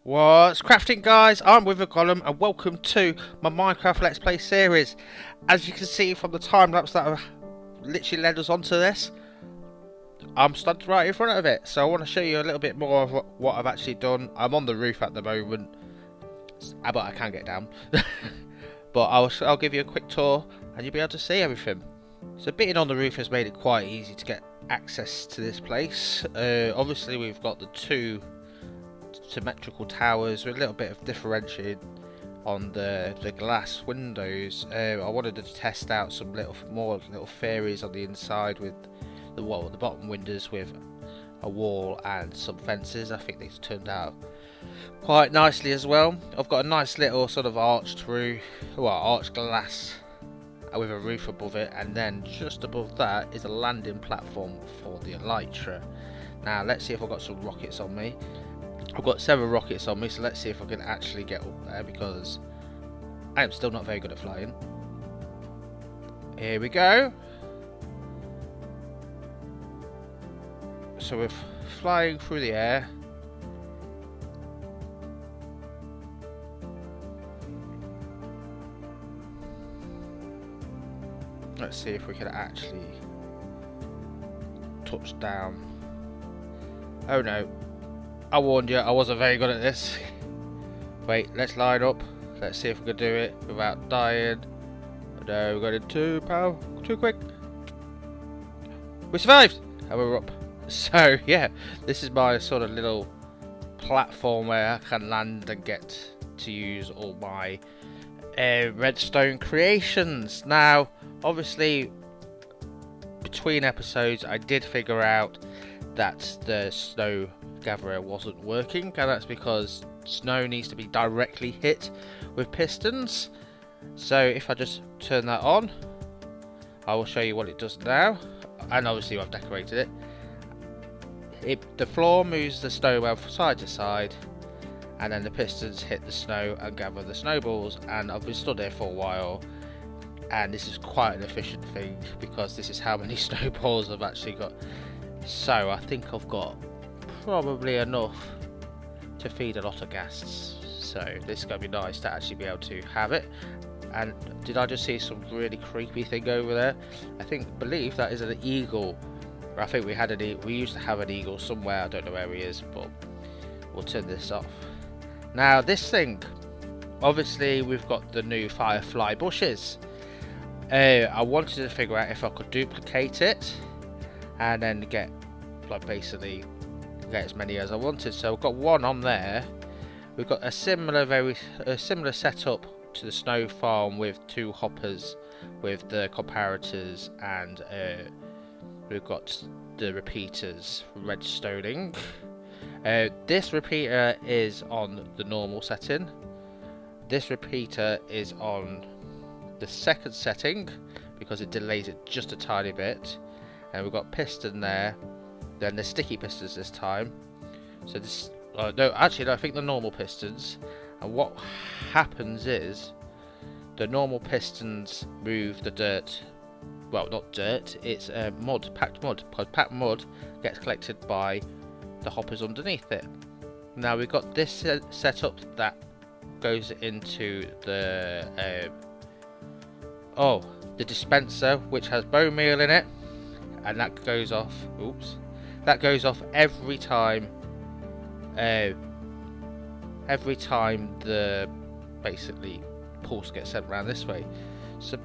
What's crafting, guys? I'm with a column and welcome to my Minecraft Let's Play series. As you can see from the time lapse that have literally led us onto this, I'm stood right in front of it. So I want to show you a little bit more of what I've actually done. I'm on the roof at the moment, but I can't get down. But I'll give you a quick tour and you'll be able to see everything. So being on the roof has made it quite easy to get access to this place. Obviously we've got the two symmetrical towers with a little bit of differentiating on the glass windows. I wanted to test out some little fairies on the inside with the bottom windows with a wall and some fences. I think these turned out quite nicely as well. I've got a nice little sort of arched glass with a roof above it, and then just above that is a landing platform for the elytra. Now let's see if I've got some rockets on me. I've got several rockets on me, so let's see if I can actually get up there, because I am still not very good at flying. Here we go. So we're flying through the air. Let's see if we can actually touch down. Oh no. I warned you, I wasn't very good at this. Wait, let's line up. Let's see if we can do it without dying. No, we got it too quick. We survived! And we're up. So, yeah, this is my sort of little platform where I can land and get to use all my redstone creations. Now, obviously, between episodes, I did figure out that the snow gatherer wasn't working, and that's because snow needs to be directly hit with pistons. So if I just turn that on, I will show you what it does now. And obviously I've decorated it. The floor moves the snowman from side to side, and then the pistons hit the snow and gather the snowballs. And I've been stood there for a while, and this is quite an efficient thing, because this is how many snowballs I've actually got. So I think I've got probably enough to feed a lot of ghasts. So this is going to be nice to actually be able to have it. And did I just see some really creepy thing over there? I believe that is an eagle. I think we used to have an eagle somewhere. I don't know where he is, but we'll turn this off. Now this thing, obviously we've got the new Firefly bushes. I wanted to figure out if I could duplicate it and then get basically get as many as I wanted. So we've got one on there. We've got a similar setup to the snow farm with two hoppers with the comparators, and we've got the repeaters redstoning. This repeater is on the normal setting. This repeater is on the second setting because it delays it just a tiny bit. And we've got piston there, then the sticky pistons this time. So this, no, I think the normal pistons. And what happens is the normal pistons move the dirt. Well, not dirt, it's mud, packed mud. Packed mud gets collected by the hoppers underneath it. Now we've got this setup that goes into the the dispenser, which has bone meal in it. And that goes off. Oops, that goes off every time. Every time the basically pulse gets sent around this way. So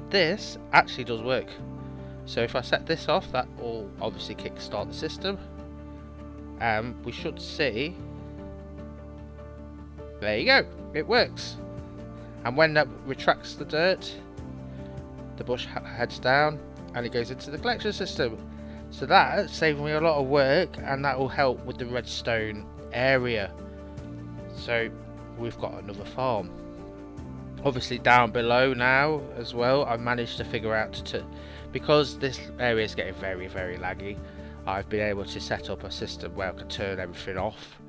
this actually does work. So if I set this off, that will obviously kickstart the system. We should see. There you go. It works. And when that retracts the dirt, the bush heads down and it goes into the collection system. So that's saving me a lot of work, and that will help with the redstone area. So we've got another farm. Obviously down below now as well, I've managed to figure out because this area is getting very, very laggy, I've been able to set up a system where I can turn everything off,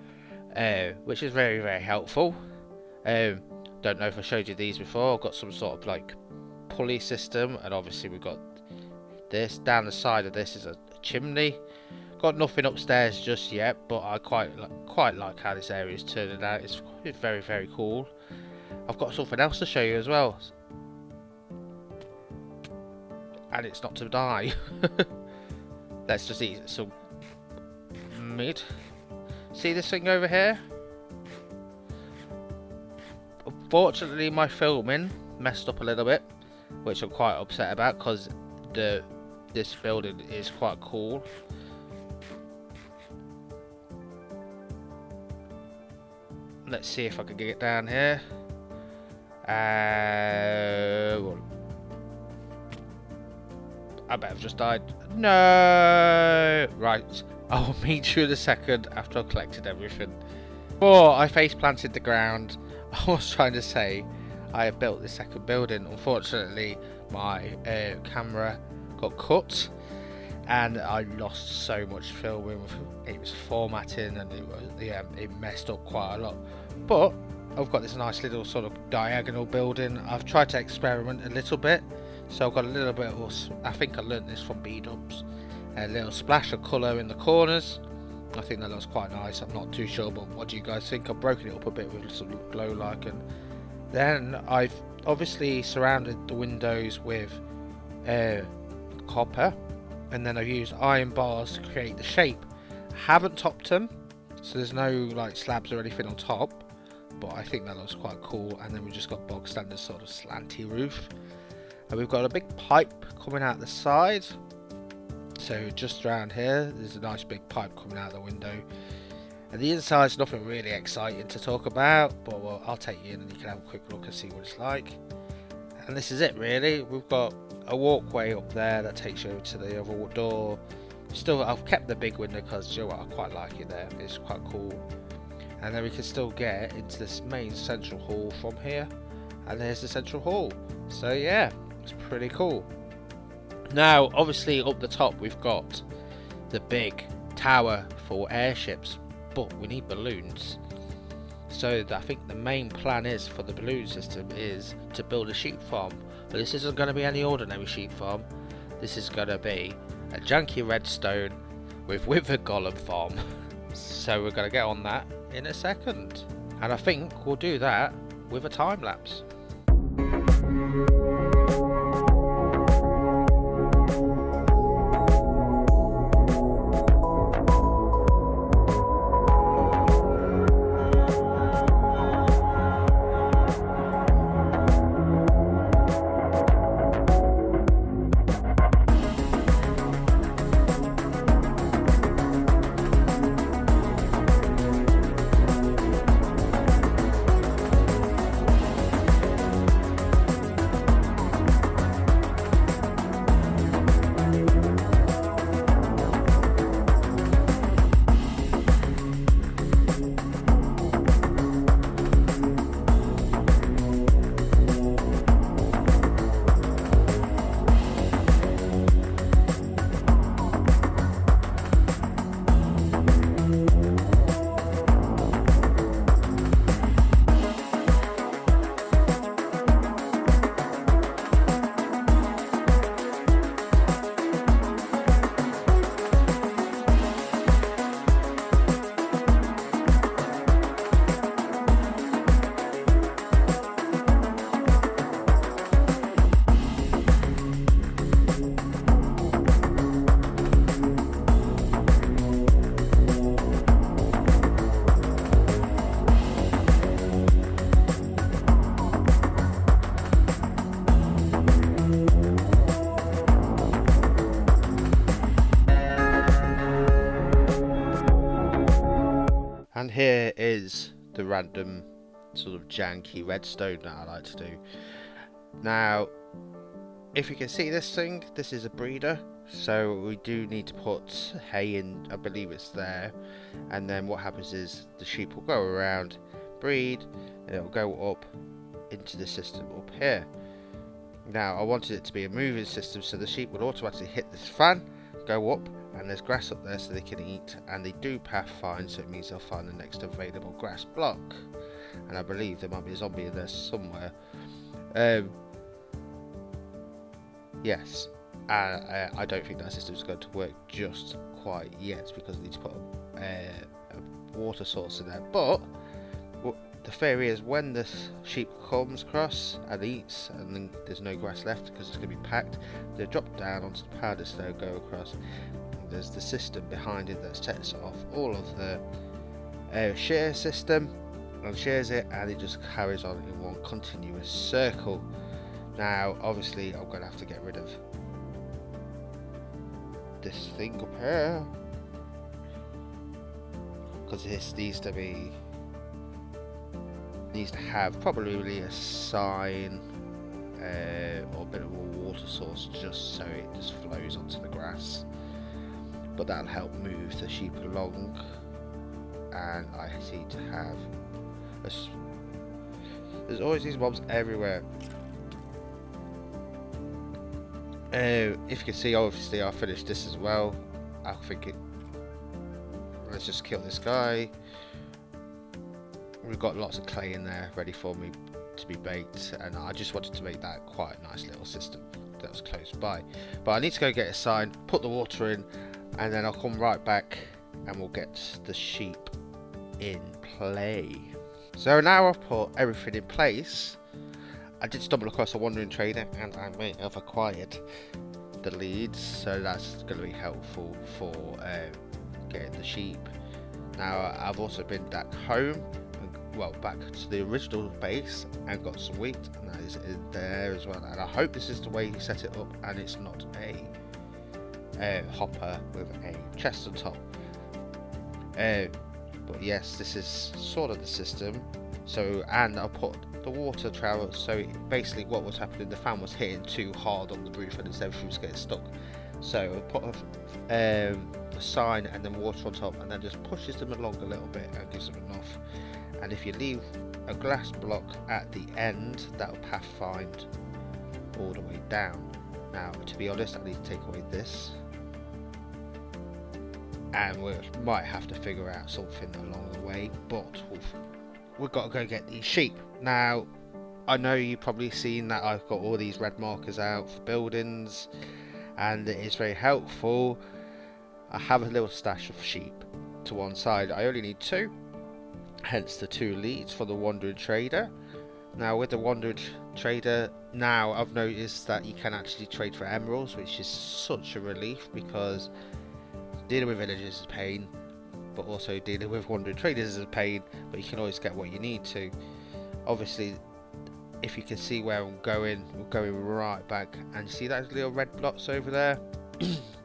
which is very, very helpful. Don't know if I showed you these before. I've got some sort of like pulley system, and obviously we've got this. Down the side of this is a chimney. Got nothing upstairs just yet, but I quite quite like how this area is turning out. It's very, very cool. I've got something else to show you as well, and it's not to die. Let's just eat some meat. See this thing over here? Unfortunately, my filming messed up a little bit, which I'm quite upset about, because this building is quite cool. Let's see if I can get it down here. I bet I've just died. No! Right, I'll meet you in a second after I've collected everything. Before I face planted the ground, I was trying to say I have built this second building. Unfortunately, my camera got cut and I lost so much filming. It was formatting and it messed up quite a lot. But I've got this nice little sort of diagonal building. I've tried to experiment a little bit, so I've got a little bit of, I think I learned this from B-dubs, a little splash of colour in the corners. I think that looks quite nice. I'm not too sure, but what do you guys think? I've broken it up a bit with some glow lichen. Then I've obviously surrounded the windows with copper, and then I've used iron bars to create the shape. I haven't topped them, so there's no like slabs or anything on top, but I think that looks quite cool. And then we've just got bog standard sort of slanty roof, and we've got a big pipe coming out the side. So just around here there's a nice big pipe coming out the window, and the inside's nothing really exciting to talk about, but well, I'll take you in and you can have a quick look and see what it's like. And this is it really. We've got a walkway up there that takes you over to the other door. Still, I've kept the big window because, you know what, I quite like it there. It's quite cool. And then we can still get into this main central hall from here, and there's the central hall. So yeah, it's pretty cool. Now obviously up the top we've got the big tower for airships, but we need balloons. So I think the main plan is for the balloon system is to build a sheep farm. But this isn't going to be any ordinary sheep farm. This is going to be a janky redstone with wither golem farm. So we're going to get on that in a second, and I think we'll do that with a time lapse. And here is the random sort of janky redstone that I like to do. Now, if you can see this thing, this is a breeder. So we do need to put hay in, I believe it's there. And then what happens is the sheep will go around, breed, and it will go up into the system up here. Now I wanted it to be a moving system, so the sheep would automatically hit this fan, go up, and there's grass up there so they can eat, and they do path find, so it means they'll find the next available grass block. And I believe there might be a zombie in there somewhere. Yes, I don't think that system is going to work just quite yet, because I need to put a water source in there. But the theory is when the sheep comes across and eats and then there's no grass left because it's going to be packed, they drop down onto the powder snow, go across. There's the system behind it that sets off all of the shear system and shears it, and it just carries on in one continuous circle. Now obviously I'm going to have to get rid of this thing up here because this needs to have probably a sign or a bit of a water source just so it just flows onto the grass, but that'll help move the sheep along. And I need to have there's always these mobs everywhere. If you can see, obviously I finished this as well. I think let's just kill this guy. We've got lots of clay in there ready for me to be baked, and I just wanted to make that quite a nice little system that was close by. But I need to go get a sign, put the water in, and then I'll come right back and we'll get the sheep in play. So now I've put everything in place. I did stumble across a wandering trader and I may have acquired the leads, so that's going to be helpful for getting the sheep. Now I've also been back home, well back to the original base, and got some wheat, and that is in there as well. And I hope this is the way you set it up and it's not a hopper with a chest on top. But yes, this is sort of the system. So, and I put the water travel, so basically what was happening, the fan was hitting too hard on the roof and everything was getting stuck. So I put a sign and then water on top, and then just pushes them along a little bit and gives them enough. And if you leave a glass block at the end, that will pathfind all the way down. Now to be honest, I need to take away this, and we might have to figure out something along the way, but we've got to go get these sheep. Now I know you've probably seen that I've got all these red markers out for buildings, and it is very helpful. I have a little stash of sheep to one side. I only need 2, hence the 2 leads for the wandering trader. Now with the wandering trader, now I've noticed that you can actually trade for emeralds, which is such a relief, because dealing with villagers is a pain, but also dealing with wandering traders is a pain, but you can always get what you need to. Obviously, if you can see where I'm going, we're going right back, and see those little red blots over there?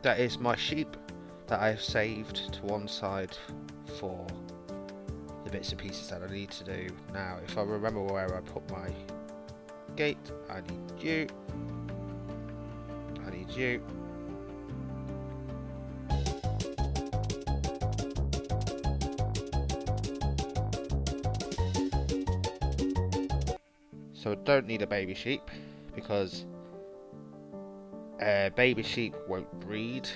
That is my sheep that I've saved to one side for the bits and pieces that I need to do. Now if I remember where I put my gate, I need you, I need you. So I don't need a baby sheep, because baby sheep won't breed,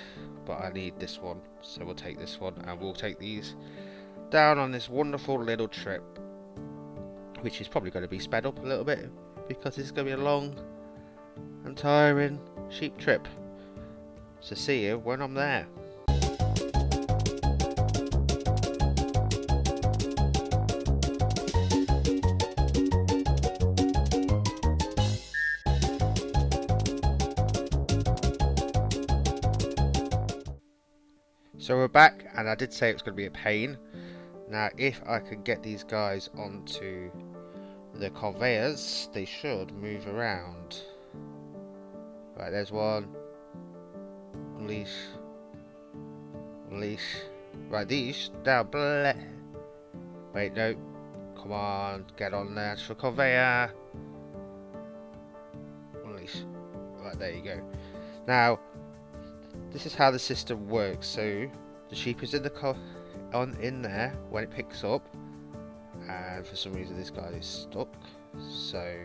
but I need this one, so we'll take this one, and we'll take these down on this wonderful little trip, which is probably going to be sped up a little bit because it's going to be a long and tiring sheep trip. So see you when I'm there. So we're back, and I did say it was going to be a pain. Now if I can get these guys onto the conveyors, they should move around. Right, there's one. Leash. Right, these down. Wait, no. Come on, get on the actual conveyor. Leash. Right, there you go. Now this is how the system works. So the sheep is in the in there when it picks up, and for some reason this guy is stuck, so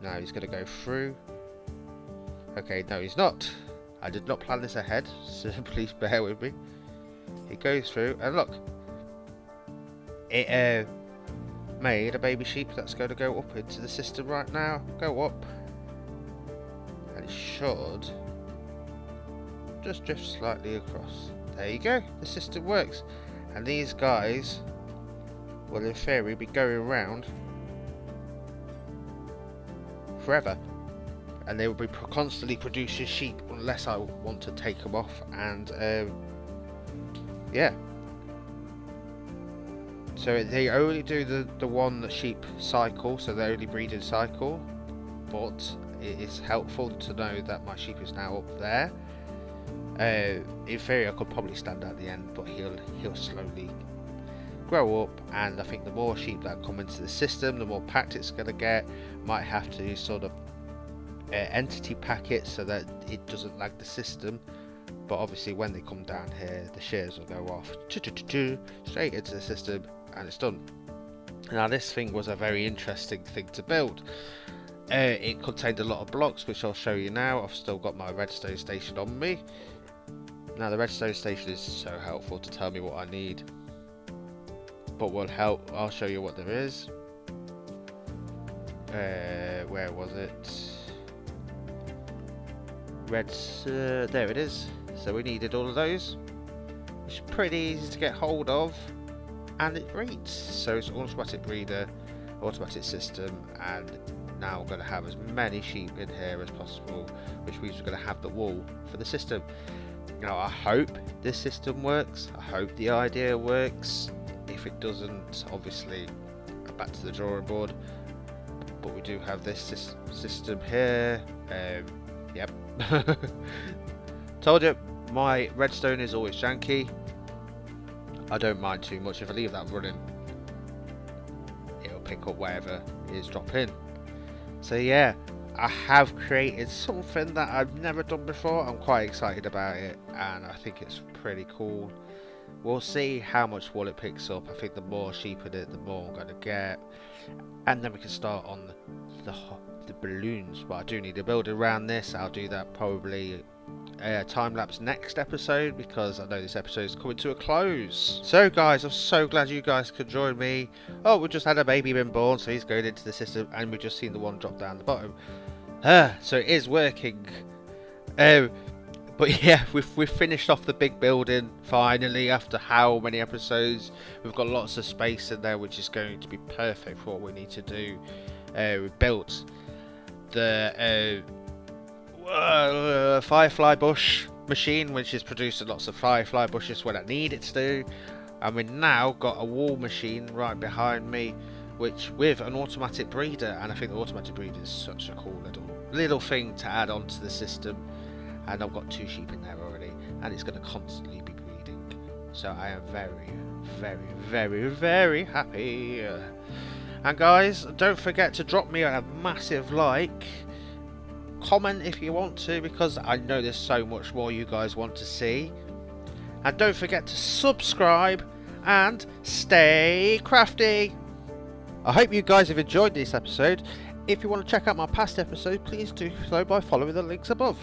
now he's going to go through. Okay, no he's not. I did not plan this ahead, so please bear with me. He goes through, and look, it made a baby sheep that's going to go up into the system right now. Go up, and it should just drift slightly across there you go, the system works. And these guys will in theory be going around forever, and they will be constantly producing sheep unless I want to take them off. And yeah, so they only do the one sheep cycle, so they only breed in cycle, but it is helpful to know that my sheep is now up there. In theory I could probably stand at the end, but he'll slowly grow up, and I think the more sheep that come into the system, the more packed it's going to get. Might have to sort of entity pack it so that it doesn't lag the system, but obviously when they come down here the shears will go off straight into the system and it's done. Now this thing was a very interesting thing to build. It contained a lot of blocks, which I'll show you now. I've still got my redstone station on me. Now the redstone station is so helpful to tell me what I need, but will help. I'll show you what there is. Where was it? There it is. So we needed all of those, which is pretty easy to get hold of, and it breeds. So it's an automatic breeder, automatic system, and now we're going to have as many sheep in here as possible, which means we're going to have the wool for the system. Now I hope this system works. I hope the idea works. If it doesn't, obviously back to the drawing board, but we do have this system here. Yep. Told you, my redstone is always janky. I don't mind too much. If I leave that running, it'll pick up whatever is dropping. So yeah, I have created something that I've never done before. I'm quite excited about it, and I think it's pretty cool. We'll see how much wool it picks up. I think the more sheep in it, the more I'm going to get, and then we can start on the balloons. But I do need to build around this. I'll do that probably time lapse next episode, because I know this episode is coming to a close. So guys, I'm so glad you guys could join me. Oh, we just had a baby been born, so he's going into the system, and we've just seen the one drop down the bottom. So it is working. But yeah, we've finished off the big building finally after how many episodes. We've got lots of space in there, which is going to be perfect for what we need to do. We built the Firefly bush machine, which is producing lots of Firefly bushes when I need it to do. And we've now got a wool machine right behind me, which with an automatic breeder, and I think the automatic breeder is such a cool little thing to add on to the system. And I've got 2 sheep in there already, and it's going to constantly be breeding. So I am very, very, very, very happy. And guys, don't forget to drop me a massive like. Comment if you want to, because I know there's so much more you guys want to see. And don't forget to subscribe and stay crafty. I hope you guys have enjoyed this episode. If you want to check out my past episode, please do so by following the links above.